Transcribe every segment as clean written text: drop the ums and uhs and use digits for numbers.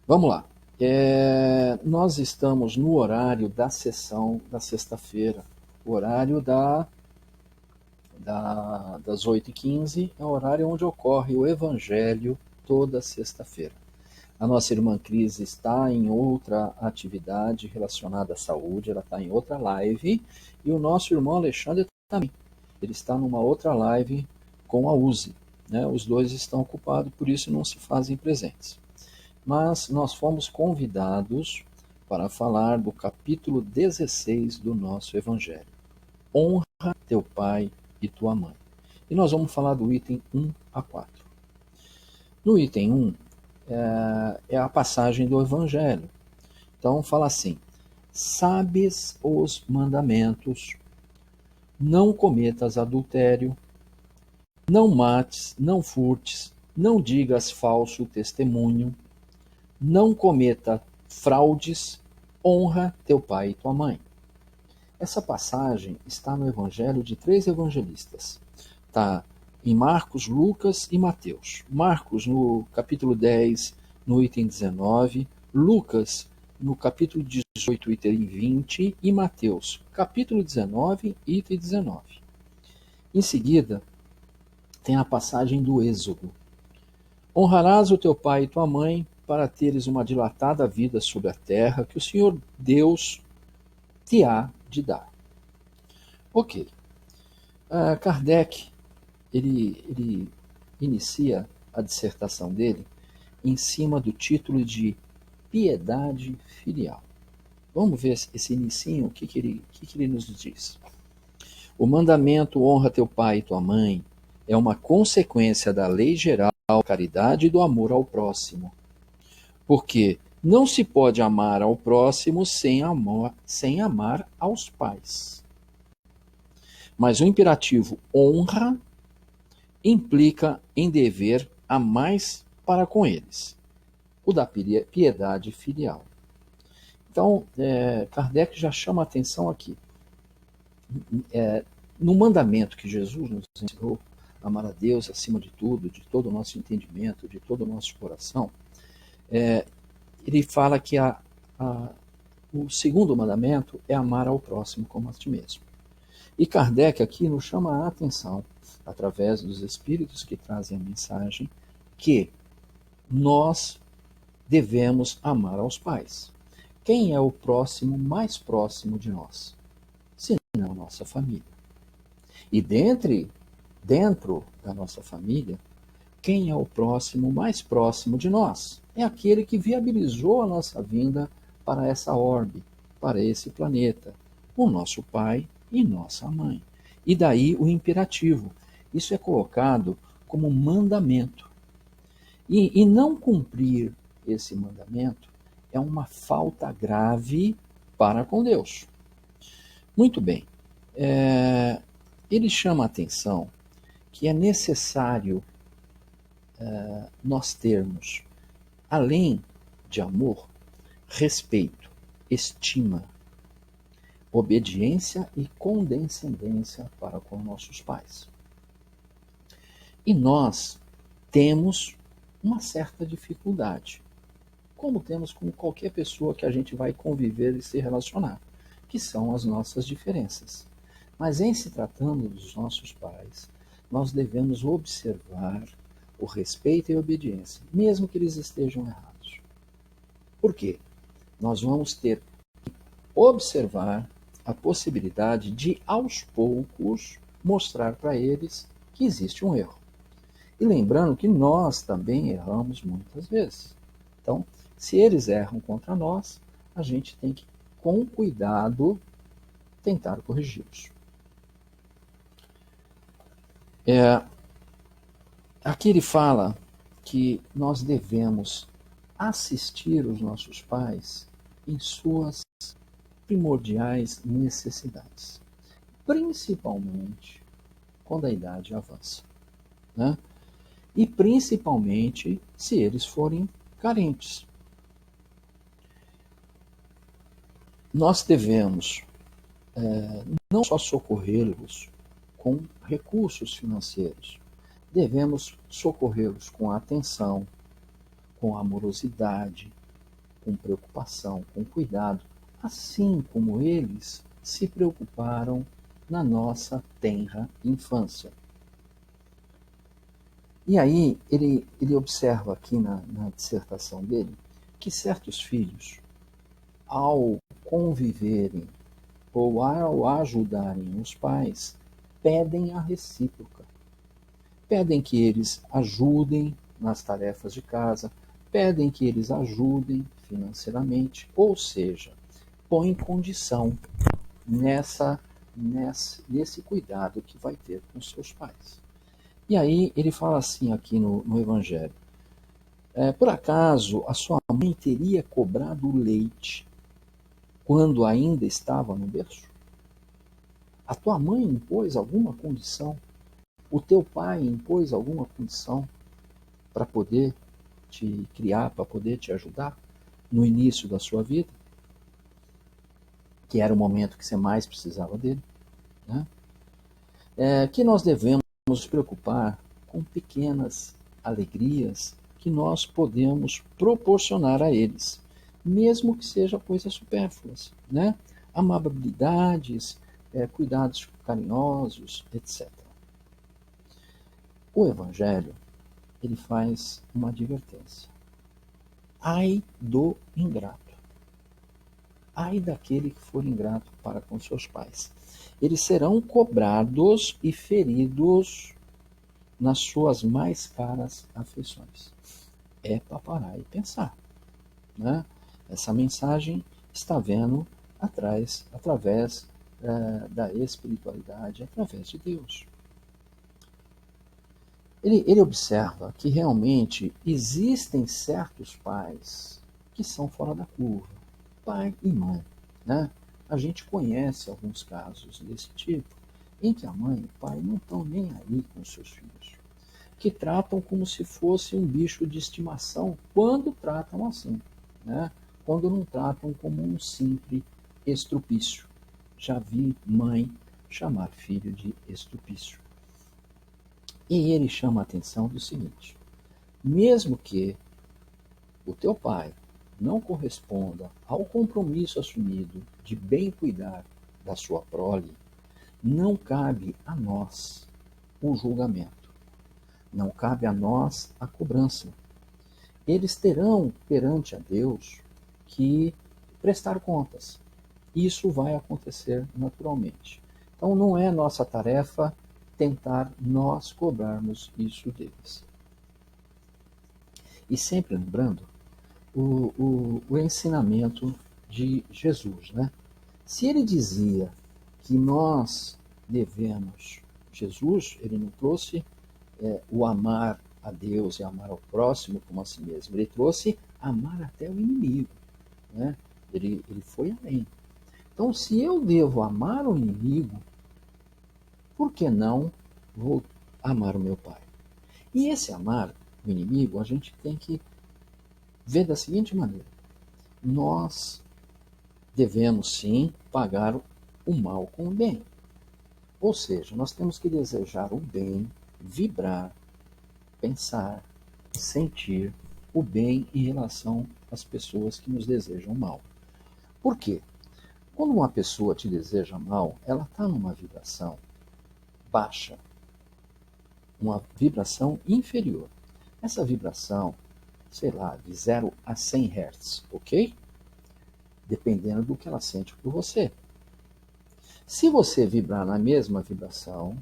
Vamos lá. Nós estamos no horário da sessão da sexta-feira. O horário das 8h15 é o horário onde ocorre o Evangelho toda sexta-feira. A nossa irmã Cris está em outra atividade relacionada à saúde, ela está em outra live, e o nosso irmão Alexandre também. Ele está numa outra live com a Uzi. Né? Os dois estão ocupados, por isso não se fazem presentes. Mas nós fomos convidados para falar do capítulo 16 do nosso Evangelho. Honra teu pai e tua mãe. E nós vamos falar do item 1 a 4. No item 1, é a passagem do Evangelho. Então fala assim: sabes os mandamentos, não cometas adultério, não mates, não furtes, não digas falso testemunho, não cometa fraudes, honra teu pai e tua mãe. Essa passagem está no Evangelho de 3 evangelistas. Está em Marcos, Lucas e Mateus. Marcos no capítulo 10, no item 19, Lucas no capítulo 18, item 20, e Mateus, capítulo 19, item 19. Em seguida, tem a passagem do Êxodo. Honrarás o teu pai e tua mãe para teres uma dilatada vida sobre a terra que o Senhor Deus te há de dar. Ok. Kardec, ele inicia a dissertação dele em cima do título de piedade filial. Vamos ver esse inicinho, o que ele nos diz. O mandamento honra teu pai e tua mãe é uma consequência da lei geral da caridade e do amor ao próximo. Porque não se pode amar ao próximo sem amar aos pais. Mas o imperativo honra implica em dever a mais para com eles, o da piedade filial. Então, Kardec já chama a atenção aqui. No mandamento que Jesus nos ensinou, amar a Deus acima de tudo, de todo o nosso entendimento, de todo o nosso coração, ele fala que o segundo mandamento é amar ao próximo como a ti mesmo. E Kardec aqui nos chama a atenção, através dos espíritos que trazem a mensagem, que nós devemos amar aos pais. Quem é o próximo mais próximo de nós? Senão a nossa família. E dentro da nossa família, quem é o próximo mais próximo de nós? É aquele que viabilizou a nossa vinda para essa orbe, para esse planeta, o nosso pai e nossa mãe. E daí o imperativo. Isso é colocado como mandamento. E não cumprir esse mandamento é uma falta grave para com Deus. Muito bem. Ele chama a atenção que é necessário nós termos, além de amor, respeito, estima, obediência e condescendência para com nossos pais. E nós temos uma certa dificuldade, como temos com qualquer pessoa que a gente vai conviver e se relacionar, que são as nossas diferenças. Mas em se tratando dos nossos pais, nós devemos observar o respeito e a obediência, mesmo que eles estejam errados. Por quê? Nós vamos ter que observar a possibilidade de, aos poucos, mostrar para eles que existe um erro. E lembrando que nós também erramos muitas vezes. Então, se eles erram contra nós, a gente tem que, com cuidado, tentar corrigi-los. Aqui ele fala que nós devemos assistir os nossos pais em suas primordiais necessidades, principalmente quando a idade avança, né? E principalmente se eles forem carentes. Nós devemos não só socorrê-los com recursos financeiros, devemos socorrê-los com atenção, com amorosidade, com preocupação, com cuidado, assim como eles se preocuparam na nossa tenra infância. E aí ele observa aqui na dissertação dele que certos filhos, ao conviverem ou ao ajudarem os pais, pedem a recíproca. Pedem que eles ajudem nas tarefas de casa, pedem que eles ajudem financeiramente, ou seja, põem condição nesse cuidado que vai ter com seus pais. E aí ele fala assim aqui no Evangelho: por acaso a sua mãe teria cobrado leite quando ainda estava no berço? A tua mãe impôs alguma condição? O teu pai impôs alguma condição para poder te criar, para poder te ajudar no início da sua vida? Que era o momento que você mais precisava dele, né? Que nós devemos nos preocupar com pequenas alegrias que nós podemos proporcionar a eles, mesmo que sejam coisas supérfluas, né? Amabilidades, cuidados carinhosos, etc. O Evangelho, ele faz uma advertência. Ai do ingrato. Ai daquele que for ingrato para com seus pais. Eles serão cobrados e feridos nas suas mais caras afeições. É para parar e pensar, né? Essa mensagem está vendo através da espiritualidade, através de Deus. Ele observa que realmente existem certos pais que são fora da curva, pai e mãe, né? A gente conhece alguns casos desse tipo, em que a mãe e o pai não estão nem aí com os seus filhos, que tratam como se fosse um bicho de estimação, quando tratam assim, né? Quando não tratam como um simples estrupício. Já vi mãe chamar filho de estrupício. E ele chama a atenção do seguinte: mesmo que o teu pai não corresponda ao compromisso assumido de bem cuidar da sua prole, não cabe a nós o julgamento, não cabe a nós a cobrança. Eles terão perante a Deus que prestar contas. Isso vai acontecer naturalmente. Então não é nossa tarefa tentar nós cobrarmos isso deles. E sempre lembrando o ensinamento de Jesus, né? Se ele dizia que nós devemos, Jesus, ele não trouxe o amar a Deus e amar ao próximo como a si mesmo, ele trouxe amar até o inimigo, né? Ele foi além. Então, se eu devo amar o inimigo, por que não vou amar o meu pai? E esse amar o inimigo, a gente tem que ver da seguinte maneira: nós devemos sim pagar o mal com o bem. Ou seja, nós temos que desejar o bem, vibrar, pensar, sentir o bem em relação às pessoas que nos desejam mal. Por quê? Quando uma pessoa te deseja mal, ela está numa vibração baixa, uma vibração inferior. Essa vibração, sei lá, de 0 a 100 Hz, ok? Dependendo do que ela sente por você. Se você vibrar na mesma vibração,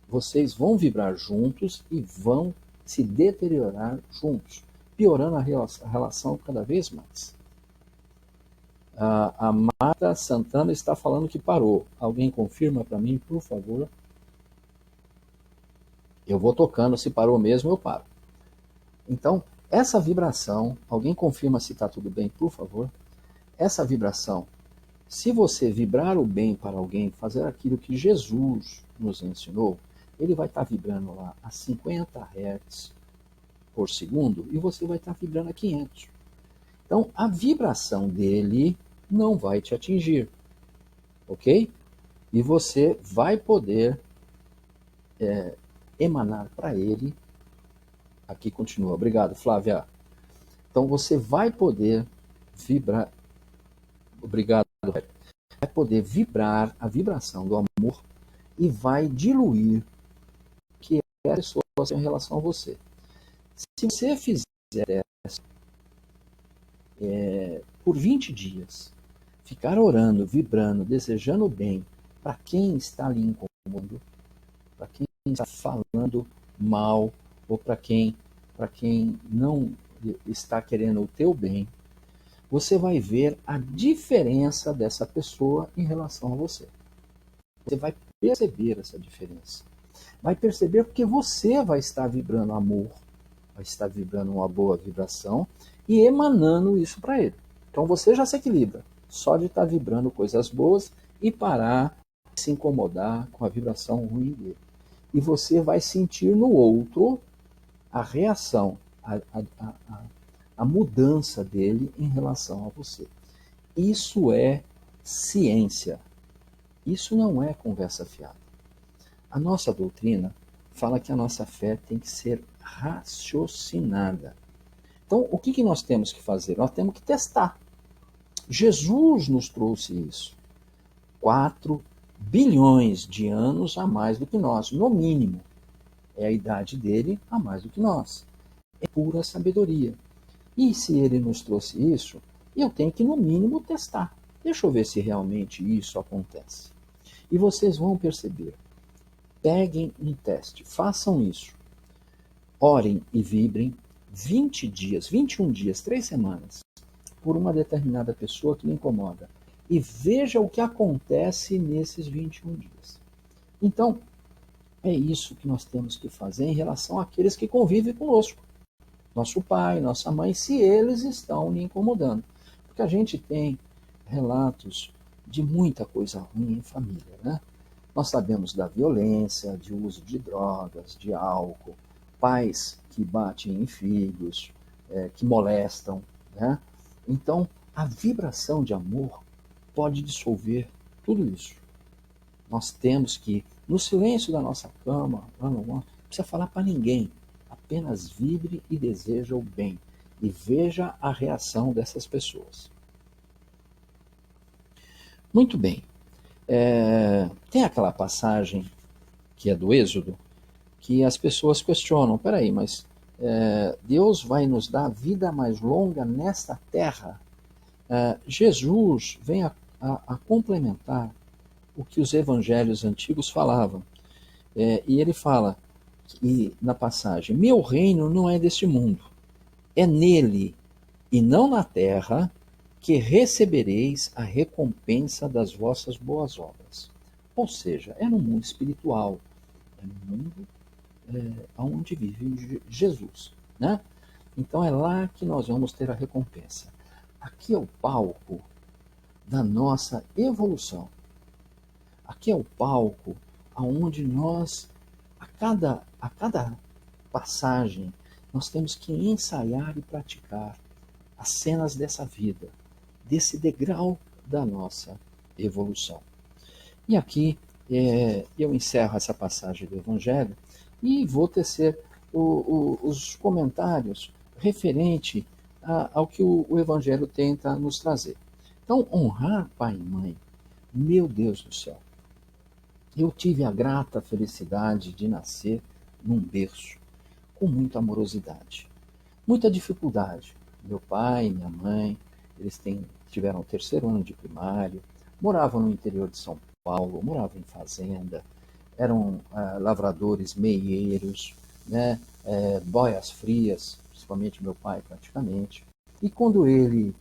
vocês vão vibrar juntos e vão se deteriorar juntos, piorando a relação cada vez mais. A Marta Santana está falando que parou. Alguém confirma para mim, por favor? Eu vou tocando, se parou mesmo, eu paro. Então, essa vibração, alguém confirma se está tudo bem, por favor? Essa vibração, se você vibrar o bem para alguém, fazer aquilo que Jesus nos ensinou, ele vai estar vibrando lá a 50 Hz por segundo e você vai estar vibrando a 500. Então, a vibração dele não vai te atingir, ok? E você vai poder emanar para ele. Aqui continua. Obrigado, Flávia. Então, você vai poder vibrar. Obrigado. Vai poder vibrar a vibração do amor e vai diluir o que é a pessoa em relação a você. Se você fizer isso por 20 dias, ficar orando, vibrando, desejando bem para quem está ali incomodando, para quem está falando mal, ou para quem não está querendo o teu bem, você vai ver a diferença dessa pessoa em relação a você. Você vai perceber essa diferença. Vai perceber porque você vai estar vibrando amor, vai estar vibrando uma boa vibração e emanando isso para ele. Então você já se equilibra, só de estar vibrando coisas boas e parar de se incomodar com a vibração ruim dele. E você vai sentir no outro a reação, a mudança dele em relação a você. Isso é ciência. Isso não é conversa fiada. A nossa doutrina fala que a nossa fé tem que ser raciocinada. Então, o que nós temos que fazer? Nós temos que testar. Jesus nos trouxe isso. 4 bilhões de anos a mais do que nós, no mínimo. É a idade dele a mais do que nós. É pura sabedoria. E se ele nos trouxe isso, eu tenho que, no mínimo, testar. Deixa eu ver se realmente isso acontece. E vocês vão perceber. Peguem um teste, façam isso. Orem e vibrem 20 dias, 21 dias, 3 semanas, por uma determinada pessoa que lhe incomoda. E veja o que acontece nesses 21 dias. Então, é isso que nós temos que fazer em relação àqueles que convivem conosco. Nosso pai, nossa mãe, se eles estão lhe incomodando. Porque a gente tem relatos de muita coisa ruim em família, né? Nós sabemos da violência, de uso de drogas, de álcool, pais que batem em filhos, que molestam, né? Então, a vibração de amor pode dissolver tudo isso. Nós temos que, no silêncio da nossa cama, não precisa falar para ninguém, apenas vibre e deseja o bem e veja a reação dessas pessoas. Muito bem. Tem aquela passagem que é do Êxodo, que as pessoas questionam, peraí, mas Deus vai nos dar vida mais longa nesta terra? Jesus vem a complementar o que os evangelhos antigos falavam. E ele fala, na passagem, meu reino não é deste mundo, é nele e não na terra que recebereis a recompensa das vossas boas obras. Ou seja, é no mundo espiritual, é no mundo onde vive Jesus, né? Então é lá que nós vamos ter a recompensa. Aqui é o palco da nossa evolução. Aqui é o palco aonde nós, a cada passagem, nós temos que ensaiar e praticar as cenas dessa vida, desse degrau da nossa evolução. E aqui eu encerro essa passagem do Evangelho e vou tecer os comentários referente ao que o Evangelho tenta nos trazer. Então, honrar pai e mãe, meu Deus do céu. Eu tive a grata felicidade de nascer num berço com muita amorosidade, muita dificuldade. Meu pai, minha mãe, eles tiveram o 3º ano de primário, moravam no interior de São Paulo, moravam em fazenda, eram lavradores meieiros, né, boias frias, principalmente meu pai praticamente. E quando ele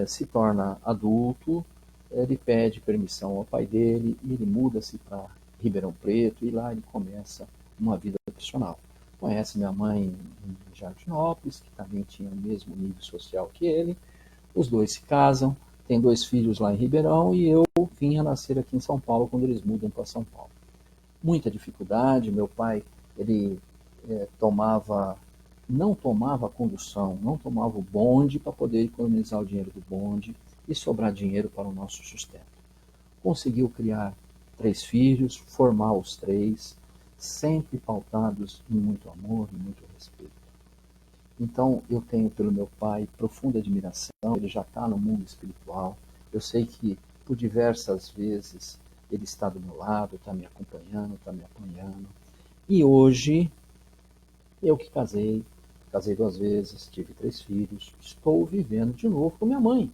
se torna adulto, ele pede permissão ao pai dele e ele muda-se para Ribeirão Preto e lá ele começa uma vida profissional. Conhece minha mãe em Jardinópolis, que também tinha o mesmo nível social que ele. Os dois se casam, tem 2 filhos lá em Ribeirão e eu vim a nascer aqui em São Paulo quando eles mudam para São Paulo. Muita dificuldade, meu pai ele não tomava condução, não tomava o bonde para poder economizar o dinheiro do bonde e sobrar dinheiro para o nosso sustento. Conseguiu criar 3 filhos, formar os 3, sempre pautados em muito amor e muito respeito. Então, eu tenho pelo meu pai profunda admiração, ele já está no mundo espiritual. Eu sei que, por diversas vezes, ele está do meu lado, está me acompanhando, está me apoiando. E hoje, eu que casei 2 vezes, tive 3 filhos, estou vivendo de novo com minha mãe.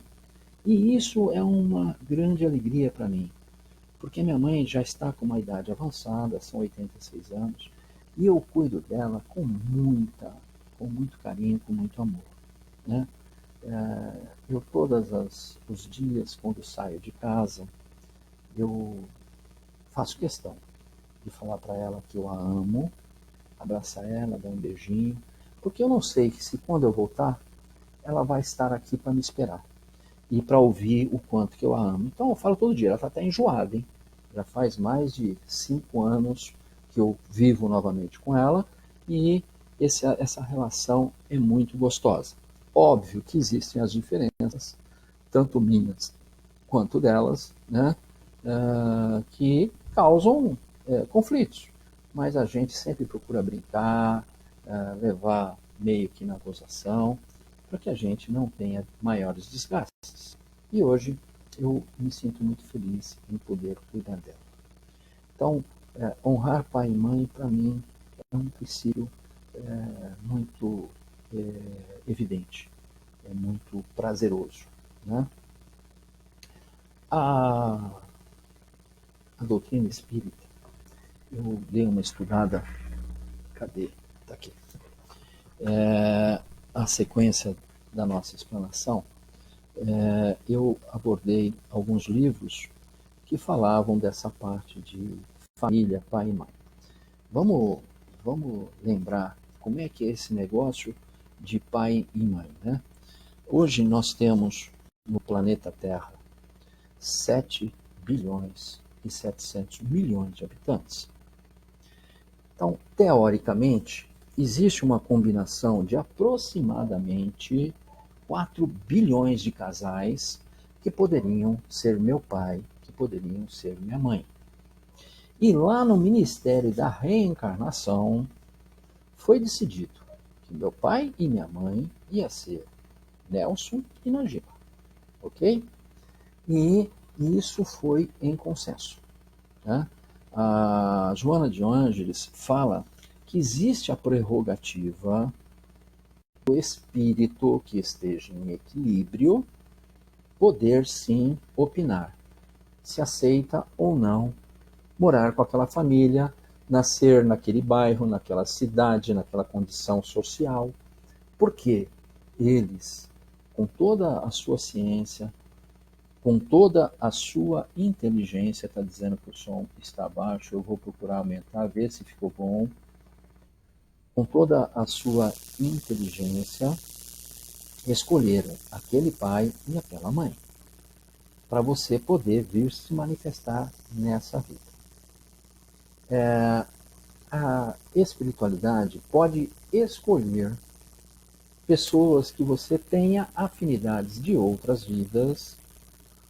E isso é uma grande alegria para mim, porque minha mãe já está com uma idade avançada, são 86 anos, e eu cuido dela com muito carinho, com muito amor, né? Eu os dias, quando saio de casa, eu faço questão de falar para ela que eu a amo, abraçar ela, dar um beijinho, porque eu não sei se quando eu voltar, ela vai estar aqui para me esperar e para ouvir o quanto que eu a amo. Então eu falo todo dia, ela está até enjoada, hein? Já faz mais de 5 anos que eu vivo novamente com ela e essa relação é muito gostosa. Óbvio que existem as diferenças, tanto minhas quanto delas, né? Que causam conflitos. Mas a gente sempre procura brincar, levar meio que na gozação, para que a gente não tenha maiores desgastes. E hoje eu me sinto muito feliz em poder cuidar dela. Então, honrar pai e mãe, para mim, é um princípio muito evidente, é muito prazeroso. Né? A, a doutrina espírita, eu dei uma estudada, cadê? Está aqui. A sequência da nossa explanação, eu abordei alguns livros que falavam dessa parte de família, pai e mãe. Vamos, vamos lembrar como é que é esse negócio de pai e mãe, né? Hoje nós temos no planeta Terra 7 bilhões e 700 milhões de habitantes. Então, teoricamente, existe uma combinação de aproximadamente 4 bilhões de casais que poderiam ser meu pai, que poderiam ser minha mãe. E lá no Ministério da Reencarnação foi decidido que meu pai e minha mãe ia ser Nelson e Najiba, ok? E isso foi em consenso. Né? A Joana de Ângeles fala que existe a prerrogativa do espírito que esteja em equilíbrio poder sim opinar se aceita ou não morar com aquela família, nascer naquele bairro, naquela cidade, naquela condição social, porque eles, com toda a sua ciência, com toda a sua inteligência, está dizendo que o som está baixo, eu vou procurar aumentar, ver se ficou bom. Com toda a sua inteligência, escolheram aquele pai e aquela mãe, para você poder vir se manifestar nessa vida. A espiritualidade pode escolher pessoas que você tenha afinidades de outras vidas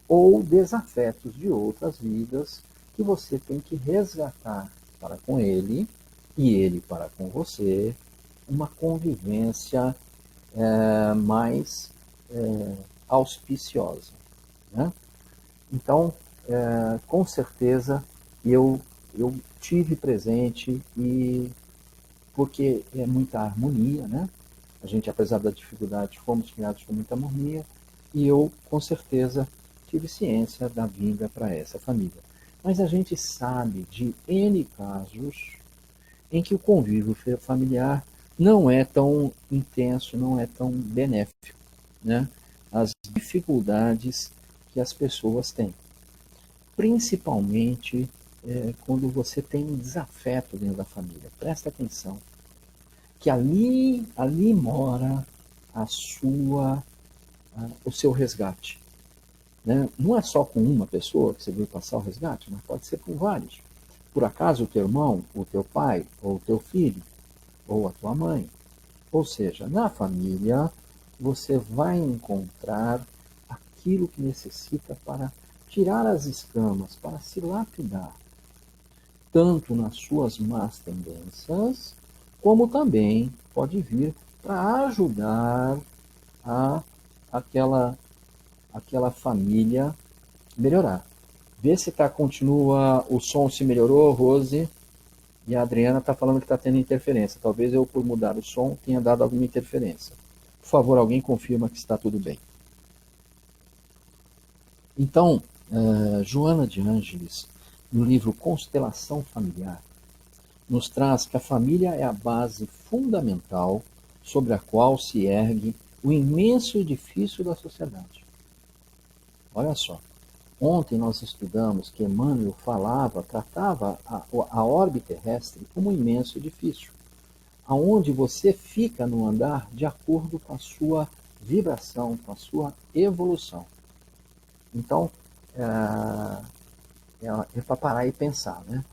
ou desafetos de outras vidas que você tem que resgatar para com ele e ele para com você uma convivência mais auspiciosa. Né? Então, com certeza, eu tive presente e porque é muita harmonia, né? A gente, apesar da dificuldade, fomos criados com muita harmonia e eu, com certeza, tive ciência da vinda para essa família. Mas a gente sabe de N casos em que o convívio familiar não é tão intenso, não é tão benéfico, né? As dificuldades que as pessoas têm, principalmente quando você tem um desafeto dentro da família. Presta atenção, que ali mora o seu resgate. Né? Não é só com uma pessoa que você veio passar o resgate, mas pode ser com vários. Por acaso o teu irmão, o teu pai, ou o teu filho, ou a tua mãe. Ou seja, na família você vai encontrar aquilo que necessita para tirar as escamas, para se lapidar, tanto nas suas más tendências, como também pode vir para ajudar a aquela, aquela família melhorar. Vê se continua, o som se melhorou, Rose. E a Adriana está falando que está tendo interferência. Talvez eu, por mudar o som, tenha dado alguma interferência. Por favor, alguém confirma que está tudo bem. Então, Joana de Ângeles, no livro Constelação Familiar, nos traz que a família é a base fundamental sobre a qual se ergue o imenso edifício da sociedade. Olha só. Ontem nós estudamos que Emmanuel tratava a orbe terrestre como um imenso edifício, aonde você fica no andar de acordo com a sua vibração, com a sua evolução. Então, é para parar e pensar, né?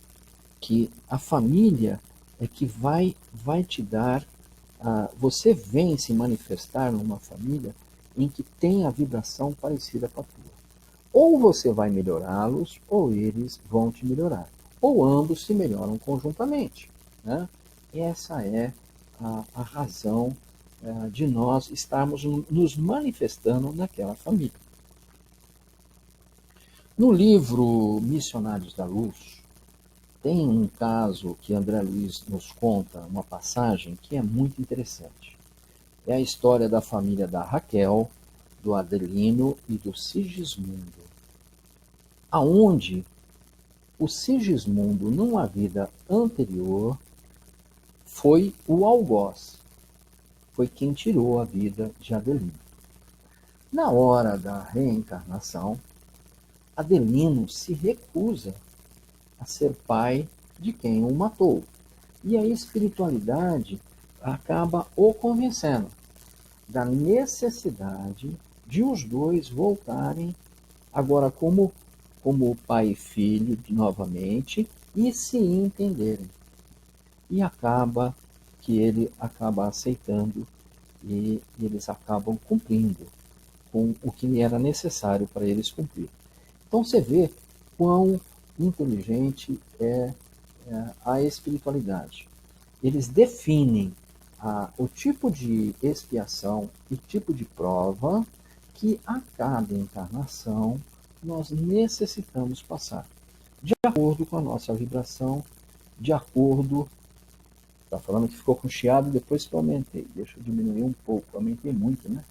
Que a família é que vai te dar... você vem se manifestar numa família em que tem a vibração parecida com a tua. Ou você vai melhorá-los, ou eles vão te melhorar. Ou ambos se melhoram conjuntamente. Né? Essa é a razão de nós estarmos nos manifestando naquela família. No livro Missionários da Luz, tem um caso que André Luiz nos conta, uma passagem que é muito interessante. É a história da família da Raquel, do Adelino e do Sigismundo, aonde o Sigismundo, numa vida anterior, foi o algoz, foi quem tirou a vida de Adelino. Na hora da reencarnação, Adelino se recusa a ser pai de quem o matou. E a espiritualidade acaba o convencendo da necessidade de os dois voltarem agora como pai e filho novamente e se entenderem. E acaba que ele acaba aceitando e eles acabam cumprindo com o que era necessário para eles cumprir. Então você vê quão inteligente é a espiritualidade. Eles definem o tipo de expiação e tipo de prova que a cada encarnação nós necessitamos passar, de acordo com a nossa vibração, de acordo... Está falando que ficou com chiado depois que eu aumentei. Deixa eu diminuir um pouco, eu aumentei muito, né?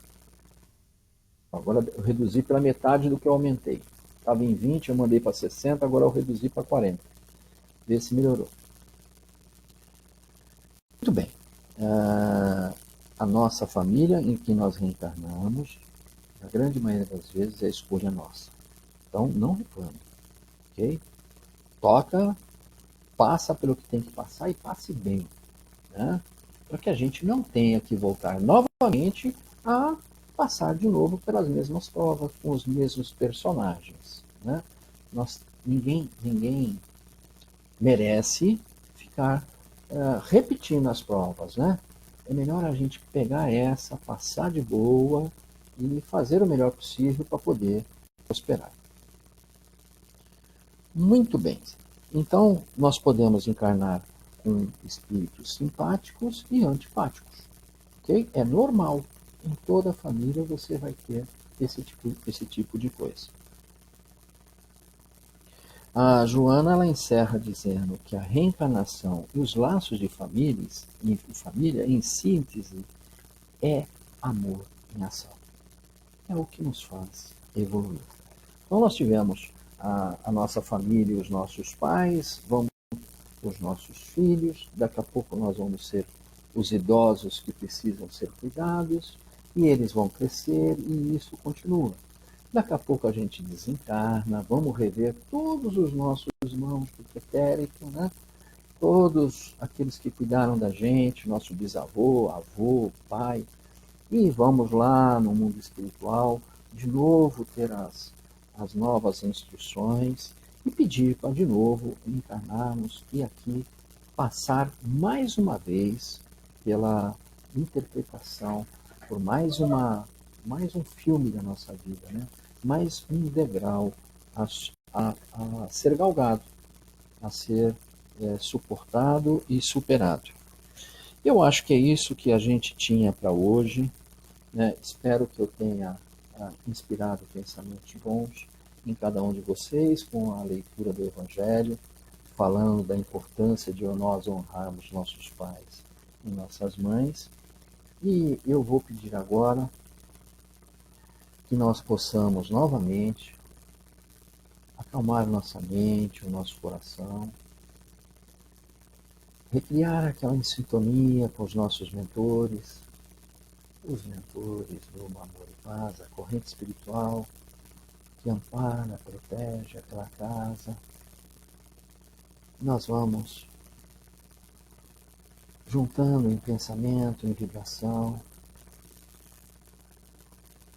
Agora eu reduzi pela metade do que eu aumentei. Estava em 20, eu mandei para 60, agora eu reduzi para 40. Vê se melhorou. Muito bem. A nossa família em que nós reencarnamos, a grande maioria das vezes é a escolha nossa. Então não reclame, ok? Toca, passa pelo que tem que passar e passe bem, né? Para que a gente não tenha que voltar novamente a passar de novo pelas mesmas provas, com os mesmos personagens, né? Ninguém merece ficar repetindo as provas, né? É melhor a gente pegar essa, passar de boa e fazer o melhor possível para poder prosperar. Muito bem. Então, nós podemos encarnar com espíritos simpáticos e antipáticos. Okay? É normal. Em toda a família você vai ter esse tipo de coisa. A Joana ela encerra dizendo que a reencarnação e os laços de família, em síntese, é amor em ação. É o que nos faz evoluir. Então nós tivemos a nossa família, os nossos pais, os nossos filhos, daqui a pouco nós vamos ser os idosos que precisam ser cuidados, e eles vão crescer e isso continua. Daqui a pouco a gente desencarna, vamos rever todos os nossos irmãos do pretérito, né? Todos aqueles que cuidaram da gente, nosso bisavô, avô, pai, e vamos lá no mundo espiritual, de novo ter as novas instruções e pedir para de novo encarnarmos e aqui passar mais uma vez pela interpretação, por mais um filme da nossa vida, né? Mais um degrau a ser galgado, a ser suportado e superado. Eu acho que é isso que a gente tinha para hoje, né? Espero que eu tenha inspirado pensamentos bons em cada um de vocês com a leitura do Evangelho, falando da importância de nós honrarmos nossos pais e nossas mães. E eu vou pedir agora que nós possamos novamente acalmar nossa mente, o nosso coração, recriar aquela sintonia com os nossos mentores, os mentores do Amor e Paz, a corrente espiritual que ampara, protege aquela casa. Nós vamos juntando em pensamento, em vibração,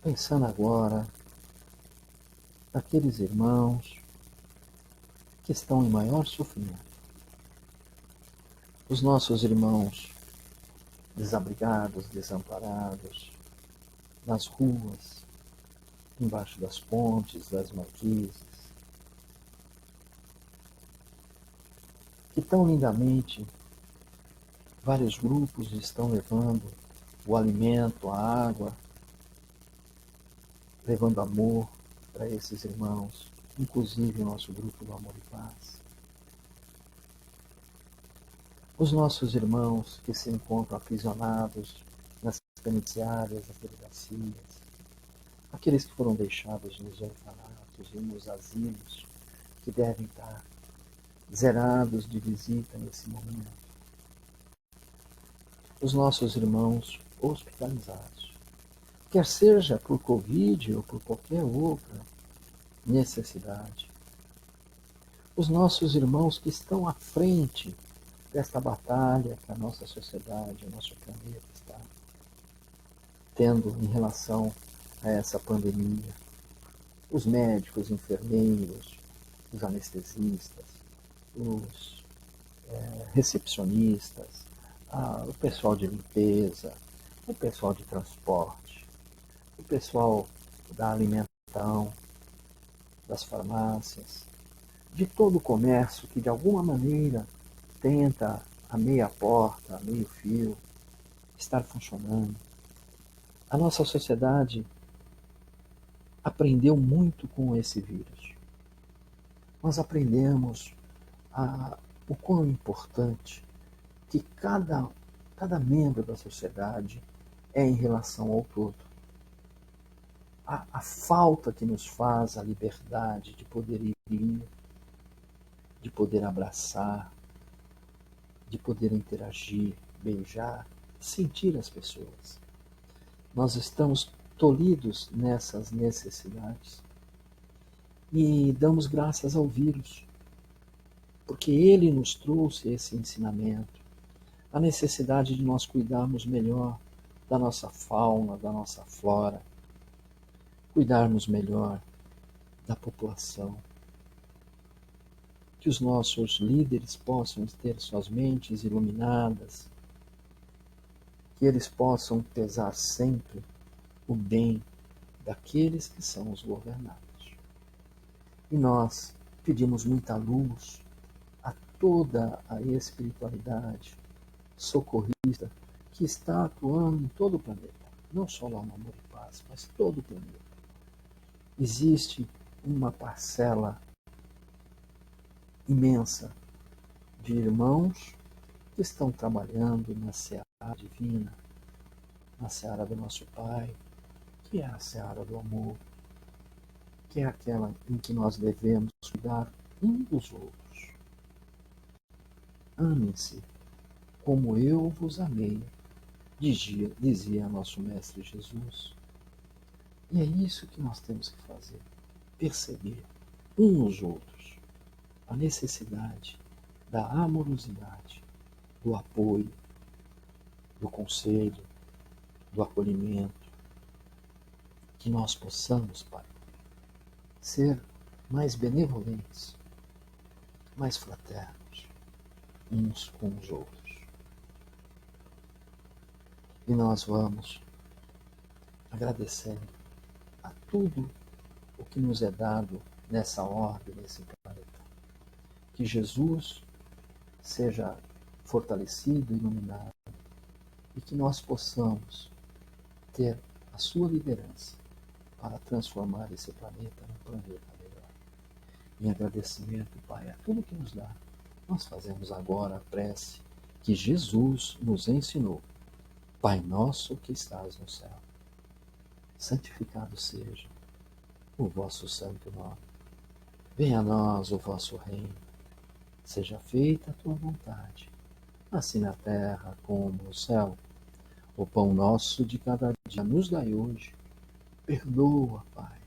pensando agora naqueles irmãos que estão em maior sofrimento. Os nossos irmãos desabrigados, desamparados, nas ruas, embaixo das pontes, das marquises, que tão lindamente vários grupos estão levando o alimento, a água, levando amor para esses irmãos, inclusive o nosso grupo do Amor e Paz. Os nossos irmãos que se encontram aprisionados nas penitenciárias, nas delegacias, aqueles que foram deixados nos orfanatos e nos asilos, que devem estar zerados de visita nesse momento. Os nossos irmãos hospitalizados, quer seja por Covid ou por qualquer outra necessidade. Os nossos irmãos que estão à frente desta batalha que a nossa sociedade, o nosso planeta está tendo em relação a essa pandemia. Os médicos, enfermeiros, os anestesistas, os recepcionistas, o pessoal de limpeza, o pessoal de transporte, o pessoal da alimentação, das farmácias, de todo o comércio que de alguma maneira tenta a meia porta, a meio fio, estar funcionando. A nossa sociedade aprendeu muito com esse vírus. Nós aprendemos o quão importante que cada membro da sociedade é em relação ao todo. A falta que nos faz a liberdade de poder ir, de poder abraçar, de poder interagir, beijar, sentir as pessoas. Nós estamos tolhidos nessas necessidades e damos graças ao vírus, porque ele nos trouxe esse ensinamento, a necessidade de nós cuidarmos melhor da nossa fauna, da nossa flora, cuidarmos melhor da população, que os nossos líderes possam ter suas mentes iluminadas, que eles possam pesar sempre o bem daqueles que são os governados. E nós pedimos muita luz a toda a espiritualidade socorrista que está atuando em todo o planeta, não só lá no Amor e Paz, mas todo o planeta. Existe uma parcela imensa de irmãos que estão trabalhando na seara divina, na seara do nosso Pai, que é a seara do amor, que é aquela em que nós devemos cuidar um dos outros. Amem-se como eu vos amei, dizia nosso Mestre Jesus. E é isso que nós temos que fazer, perceber uns nos outros a necessidade da amorosidade, do apoio, do conselho, do acolhimento, que nós possamos, Pai, ser mais benevolentes, mais fraternos, uns com os outros. E nós vamos agradecendo a tudo o que nos é dado nessa orbe, nesse planeta. Que Jesus seja fortalecido e iluminado, e que nós possamos ter a sua liderança para transformar esse planeta num planeta melhor. Em agradecimento, Pai, a tudo que nos dá, nós fazemos agora a prece que Jesus nos ensinou. Pai nosso que estás no céu, santificado seja o vosso santo nome. Venha a nós o vosso reino. Seja feita a tua vontade, assim na terra como no céu. O pão nosso de cada dia nos dai hoje. Perdoa, Pai,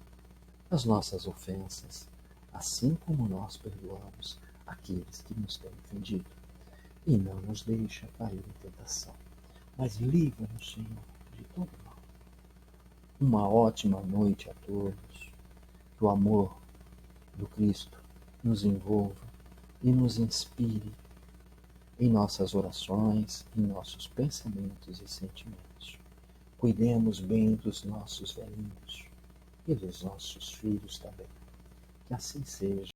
as nossas ofensas, assim como nós perdoamos aqueles que nos têm ofendido. E não nos deixa cair em tentação, mas livra-nos, Senhor, de todo mal. Uma ótima noite a todos. Que o amor do Cristo nos envolva e nos inspire em nossas orações, em nossos pensamentos e sentimentos. Cuidemos bem dos nossos velhinhos e dos nossos filhos também. Que assim seja.